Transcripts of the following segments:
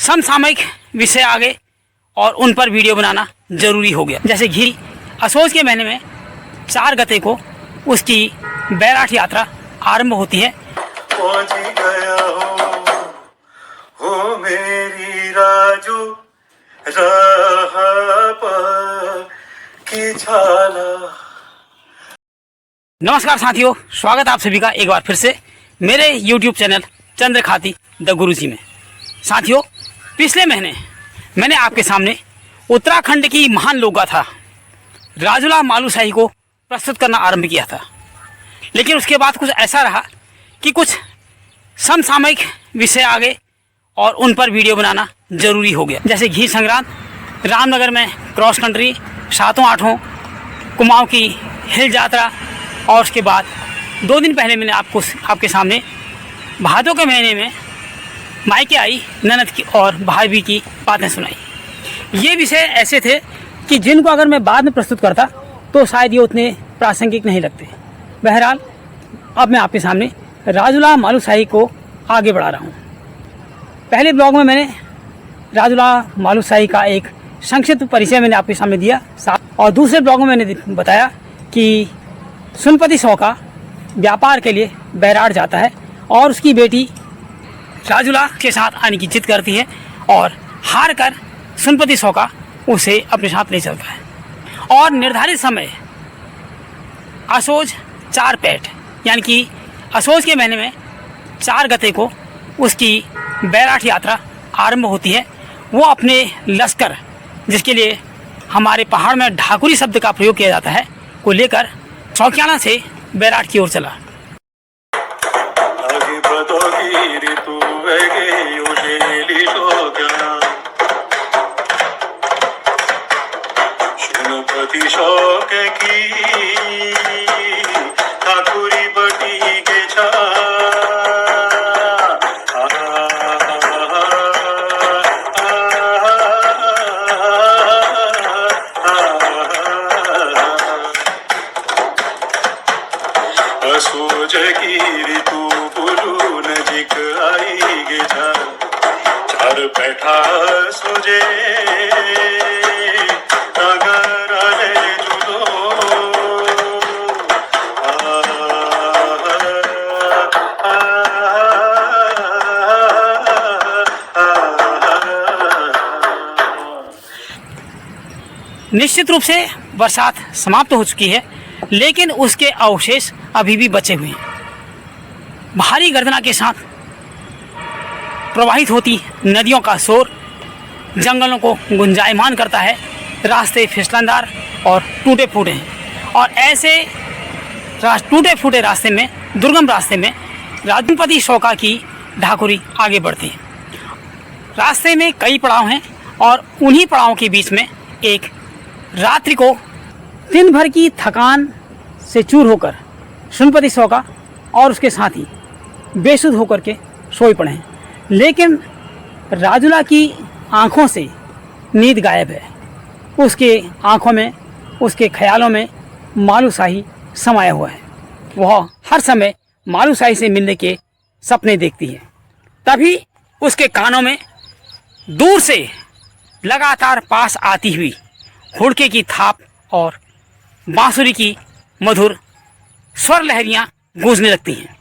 समसामयिक विषय आ गए और उन पर वीडियो बनाना ज़रूरी हो गया। जैसे घी असोज के महीने में 4 गते को उसकी बैराठ यात्रा आरंभ होती है। पहुंच गया हो मेरी राजू राह पर की झाला। नमस्कार साथियों, स्वागत आप सभी का एक बार फिर से मेरे YouTube चैनल चंद्रखाती द गुरुजी में। साथियों, पिछले महीने मैंने आपके सामने उत्तराखंड की महान लोक गाथा राजुला मालूशाही को प्रस्तुत करना आरंभ किया था, लेकिन उसके बाद कुछ ऐसा रहा कि कुछ समसामयिक विषय आ गए और उन पर वीडियो बनाना ज़रूरी हो गया। जैसे घी संग्रांत, रामनगर में क्रॉस कंट्री, 7-8 कुमाऊं की हिल यात्रा, और उसके बाद 2 दिन पहले मैंने आपके सामने भादों के महीने में मायके आई ननद की और भाभी की बातें सुनाई। ये विषय ऐसे थे कि जिनको अगर मैं बाद में प्रस्तुत करता तो शायद ये उतने प्रासंगिक नहीं लगते। बहरहाल अब मैं आपके सामने राजुला मालूशाही को आगे बढ़ा रहा हूँ। पहले ब्लॉग में मैंने राजुला मालूशाही का एक संक्षिप्त परिचय मैंने आपके सामने दिया, और दूसरे ब्लॉग में मैंने बताया कि सुनपति सौका व्यापार के लिए बैराठ जाता है और उसकी बेटी राजुला के साथ आने की जिद करती है और हार कर सुनपति सौका उसे अपने साथ ले चलता है। और निर्धारित समय असोज 4 पैठ यानी कि असोज के महीने में 4 गते को उसकी बैराठ यात्रा आरंभ होती है। वो अपने लश्कर, जिसके लिए हमारे पहाड़ में ढाकुरी शब्द का प्रयोग किया जाता है, को लेकर सौकियाना से बैराठ की ओर चला। शौक की ठाकुरी बटी के छा सोच की ऋतु पुरु नजिक आई गे चार बैठा सोजे निश्चित रूप से बरसात समाप्त हो चुकी है, लेकिन उसके अवशेष अभी भी बचे हुए हैं। भारी गर्जना के साथ प्रवाहित होती नदियों का शोर जंगलों को गुंजायमान करता है। रास्ते फिसलनदार और टूटे फूटे हैं, और ऐसे टूटे फूटे रास्ते में, दुर्गम रास्ते में राजपति शौका की ढाकुरी आगे बढ़ती है। रास्ते में कई पड़ाव हैं और उन्हीं पड़ावों के बीच में एक रात्रि को दिन भर की थकान से चूर होकर सुनपति सौका और उसके साथी बेसुध होकर के सोए पड़े हैं, लेकिन राजुला की आँखों से नींद गायब है। उसके आँखों में, उसके ख्यालों में मालूशाही समाया हुआ है। वह हर समय मालूशाही से मिलने के सपने देखती है। तभी उसके कानों में दूर से लगातार पास आती हुई हुड़के की थाप और बांसुरी की मधुर स्वर लहरियाँ गूंजने लगती हैं।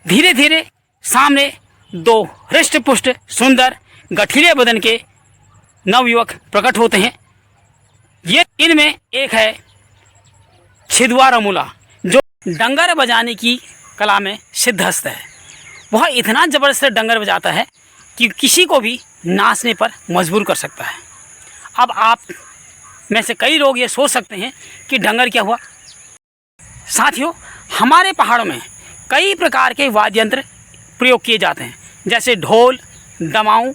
धीरे धीरे सामने 2 हृष्ट पुष्ट सुंदर गठीले बदन के नवयुवक प्रकट होते हैं। ये इनमें एक है छिदवा रमूला, जो डंगर बजाने की कला में सिद्धहस्त है। वह इतना ज़बरदस्त डंगर बजाता है कि किसी को भी नाचने पर मजबूर कर सकता है। अब आप में से कई लोग ये सोच सकते हैं कि डंगर क्या हुआ। साथियों, हमारे पहाड़ों में कई प्रकार के वाद्य यंत्र प्रयोग किए जाते हैं, जैसे ढोल, दमाऊं,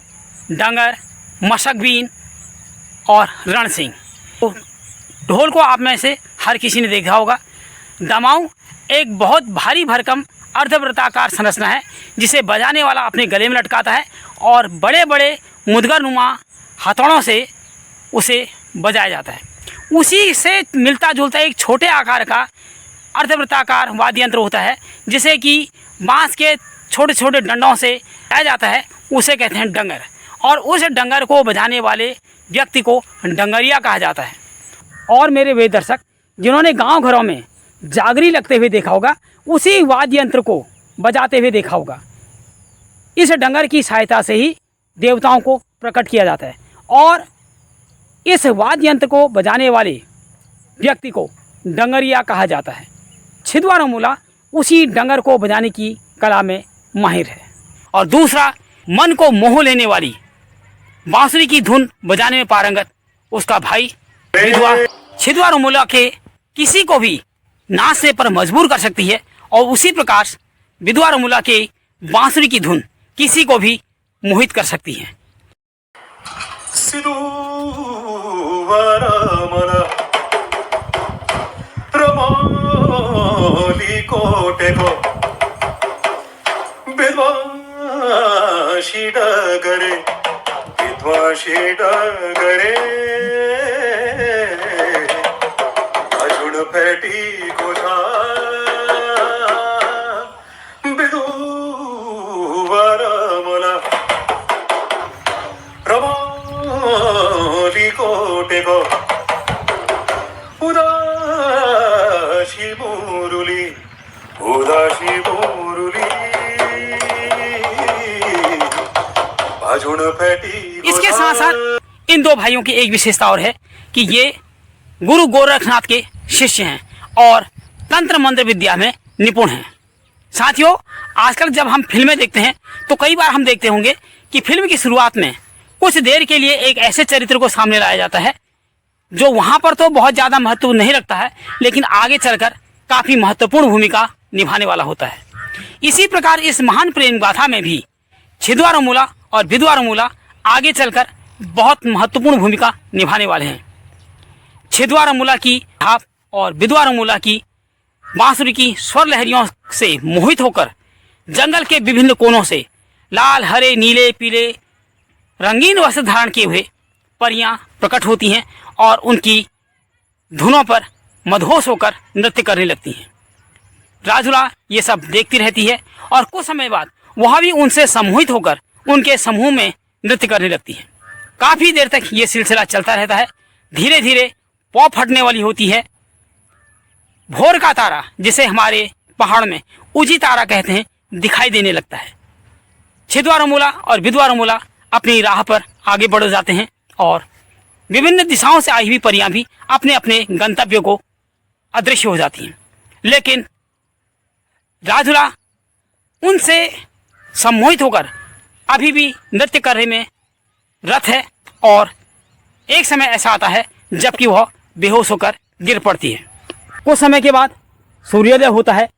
डंगर, मशकबीन और रणसिंह। तो ढोल को आप में से हर किसी ने देखा होगा। दमाऊं एक बहुत भारी भरकम अर्धवृत्ताकार संरचना है, जिसे बजाने वाला अपने गले में लटकाता है और बड़े बड़े मुदगर नुमा हथौड़ों से उसे बजाया जाता है। उसी से मिलता जुलता एक छोटे आकार का अर्धवृत्ताकार वाद्य यंत्र होता है, जिसे कि बांस के छोटे छोटे डंडों से बजाया जाता है, उसे कहते हैं डंगर। और उस डंगर को बजाने वाले व्यक्ति को डंगरिया कहा जाता है। और मेरे वे दर्शक, जिन्होंने गांव घरों में जागरी लगते हुए देखा होगा, उसी वाद्य यंत्र को बजाते हुए देखा होगा। इस डंगर की सहायता से ही देवताओं को प्रकट किया जाता है और इस वाद्य यंत्र को बजाने वाले व्यक्ति को डंगरिया कहा जाता है। छिदवारो मूला उसी डंगर को बजाने की कला में माहिर है। और दूसरा, मन को मोह लेने वाली बांसुरी की धुन बजाने में पारंगत उसका भाई विधवा। छिदवारो मूला के किसी को भी नाचने पर मजबूर कर सकती है और उसी प्रकार विधवारो मूला के बांसुरी की धुन किसी को भी मोहित कर सकती है। सिरुवारामला रमाली कोटेको विद्वांशी डगरे अजुन फेटी कोठा विधुवारामला रमाली कोटेको उदासी मुरुली अजुन फेटी। इसके साथ साथ इन दो भाइयों की एक विशेषता और है कि ये गुरु गोरखनाथ के शिष्य हैं और तंत्र मंत्र विद्या में निपुण हैं। साथियों, आजकल जब हम फिल्में देखते हैं तो कई बार हम देखते होंगे कि फिल्म की शुरुआत में कुछ देर के लिए एक ऐसे चरित्र को सामने लाया जाता है जो वहाँ पर तो बहुत ज़्यादा महत्व नहीं रखता है, लेकिन आगे चलकर काफ़ी महत्वपूर्ण भूमिका निभाने वाला होता है। इसी प्रकार इस महान प्रेम गाथा में भी छिदवारो मूला और विधवारो मूला आगे चलकर बहुत महत्वपूर्ण भूमिका निभाने वाले हैं। छिदवारो मूला की भाप और विधवारो मूला की बांसुरी की स्वर लहरियों से मोहित होकर जंगल के विभिन्न कोनों से लाल, हरे, नीले, पीले रंगीन वस्त्र धारण किए हुए परियां प्रकट होती हैं और उनकी धुनों पर मदहोश होकर नृत्य करने लगती हैं। राजुला ये सब देखती रहती है और कुछ समय बाद वह भी उनसे सम्मोहित होकर उनके समूह में नृत्य करने लगती है। काफ़ी देर तक ये सिलसिला चलता रहता है। धीरे धीरे पौ फटने वाली होती है। भोर का तारा, जिसे हमारे पहाड़ में उजी तारा कहते हैं, दिखाई देने लगता है। छिदवारो मूला और विधवारो मूला अपनी राह पर आगे बढ़ जाते हैं और विभिन्न दिशाओं से आई हुई परियां भी अपने अपने गंतव्य को अदृश्य हो जाती हैं। लेकिन राजुला उनसे सम्मोहित होकर अभी भी नृत्य करने में रत है और एक समय ऐसा आता है जबकि वह बेहोश होकर गिर पड़ती है। कुछ समय के बाद सूर्योदय होता है।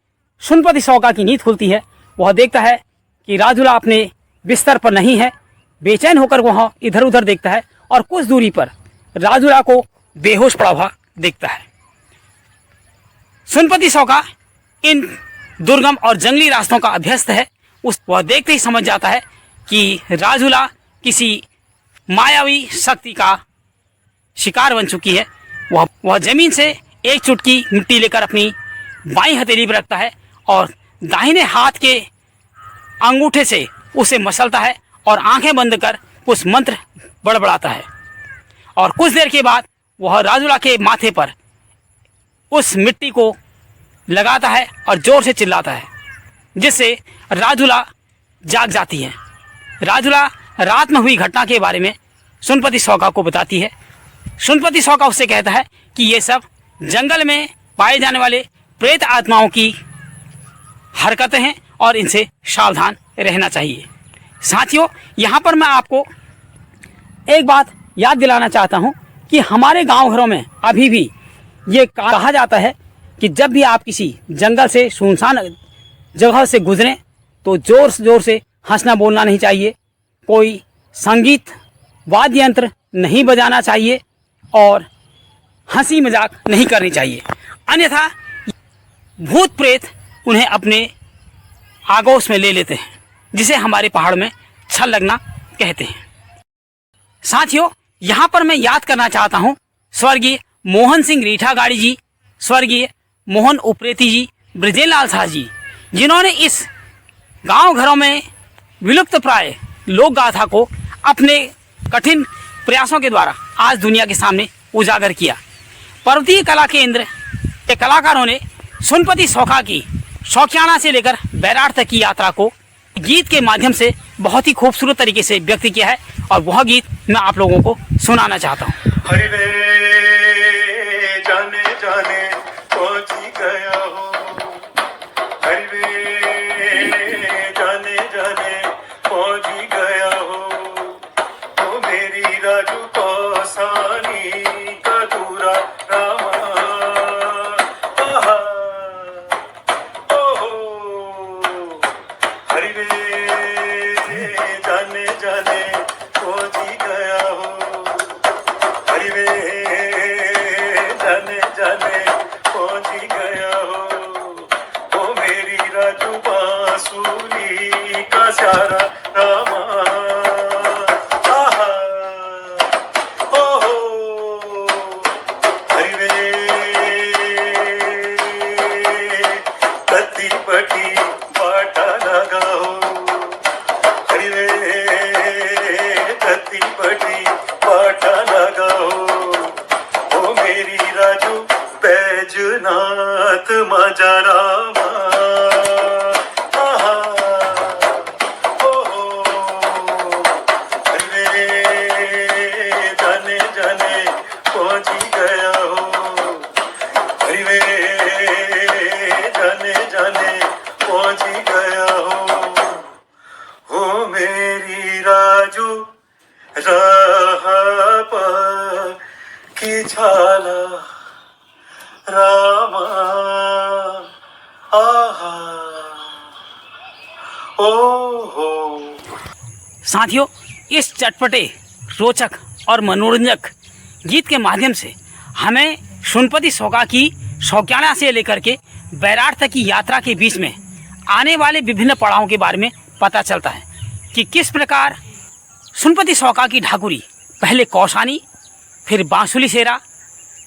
सुनपति सौका की नींद खुलती है। वह देखता है कि राजुला अपने बिस्तर पर नहीं है। बेचैन होकर वह इधर उधर देखता है और कुछ दूरी पर राजुला को बेहोश पड़ा हुआ देखता है। सुनपति सौका इन दुर्गम और जंगली रास्तों का अभ्यस्त है। वह देखते ही समझ जाता है कि राजुला किसी मायावी शक्ति का शिकार बन चुकी है। वह जमीन से एक चुटकी मिट्टी लेकर अपनी बाईं हथेली पर रखता है और दाहिने हाथ के अंगूठे से उसे मसलता है और आंखें बंद कर कुछ मंत्र बड़बड़ाता है। और कुछ देर के बाद वह राजुला के माथे पर उस मिट्टी को लगाता है और जोर से चिल्लाता है, जिससे राजुला जाग जाती है। राजुला रात में हुई घटना के बारे में सुनपति सौका को बताती है। सुनपति सौका उससे कहता है कि ये सब जंगल में पाए जाने वाले प्रेत आत्माओं की हरकतें हैं और इनसे सावधान रहना चाहिए। साथियों, यहाँ पर मैं आपको एक बात याद दिलाना चाहता हूँ कि हमारे गांव घरों में अभी भी ये कहा जाता है कि जब भी आप किसी जंगल से सुनसान जगह से गुजरें तो जोर जोर से हंसना बोलना नहीं चाहिए, कोई संगीत वाद्य यंत्र नहीं बजाना चाहिए और हंसी मजाक नहीं करनी चाहिए, अन्यथा भूत प्रेत उन्हें अपने आगोश में ले लेते हैं, जिसे हमारे पहाड़ में छल लगना कहते हैं। साथियों, यहाँ पर मैं याद करना चाहता हूँ स्वर्गीय मोहन सिंह रीठागाड़ी जी, स्वर्गीय मोहन उप्रेती जी, ब्रजेल लाल शाह जी, जिन्होंने इस गांव घरों में विलुप्त प्राय लोक गाथा को अपने कठिन प्रयासों के द्वारा आज दुनिया के सामने उजागर किया। पर्वतीय कला के इंद्र के कलाकारों ने सोनपति सौखा की शौकियाना से लेकर बैराट तक की यात्रा को गीत के माध्यम से बहुत ही खूबसूरत तरीके से व्यक्त किया है, और वह गीत मैं आप लोगों को सुनाना चाहता हूँ। हरि रे जाने जाने पहुंच गया हो, हरि रे जाने जाने पहुंच गया हो, तो मेरी राजू कौसानी का दूरा रामा। आहा, ओहो, हरि रे जाने जाने पहुंच गया हो, हरि रे जाने जाने पहुंच गया हो, वो मेरी राजू बांसुरी का सारा रामा। आहा, ओहो, हरि रे कत्ती पटी बाटा लगा हो, हरि रे कत्ती पटी बाटा लगा हो, ओ मेरी राजू बैजनाथ मजा रामा। आहा, ओहो, हरि रे जाने जाने पहुंच गया हो, हरि रे जाने जाने पहुंच गया हो मेरी राजू राह पर की छाला रामा। आहा, ओहो। साथियों, इस चटपटे, रोचक और मनोरंजक गीत के माध्यम से हमें सोनपति सौखा की शौकियाना से लेकर के बैराट तक की यात्रा के बीच में आने वाले विभिन्न पड़ावों के बारे में पता चलता है कि किस प्रकार सोनपति सौखा की ढाकुरी पहले कौसानी, फिर बांसुली सेरा,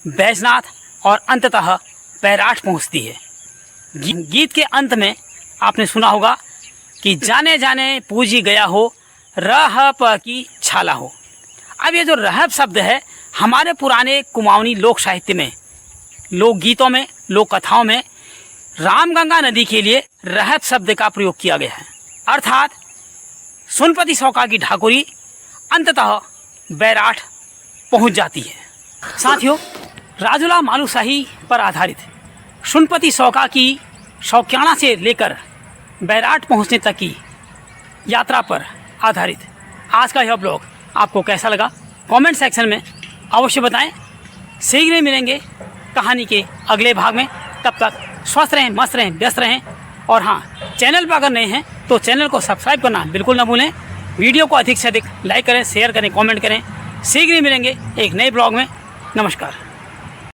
बैजनाथ और अंततः बैराट पहुंचती है। गीत के अंत में आपने सुना होगा कि जाने जाने पूजी गया हो, रह प की छाला हो। अब ये जो रहब शब्द है हमारे पुराने कुमाऊनी लोक साहित्य में, लोकगीतों में, लोक कथाओं में रामगंगा नदी के लिए रहब शब्द का प्रयोग किया गया है। अर्थात सोनपति सौखा की ढाकुरी अंततः बैराट पहुंच जाती है। साथियों, राजूला मालूशाही पर आधारित सोनपति सौखा की शौकियाना से लेकर बैराट पहुंचने तक की यात्रा पर आधारित आज का यह ब्लॉग आपको कैसा लगा कमेंट सेक्शन में अवश्य बताएं। शीघ्र ही मिलेंगे कहानी के अगले भाग में। तब तक स्वस्थ रहें, मस्त रहें, व्यस्त रहें। और हाँ, चैनल पर अगर नए हैं तो चैनल को सब्सक्राइब करना बिल्कुल ना भूलें। वीडियो को अधिक से अधिक लाइक करें, शेयर करें, कमेंट करें। शीघ्र ही मिलेंगे एक नए ब्लॉग में। नमस्कार।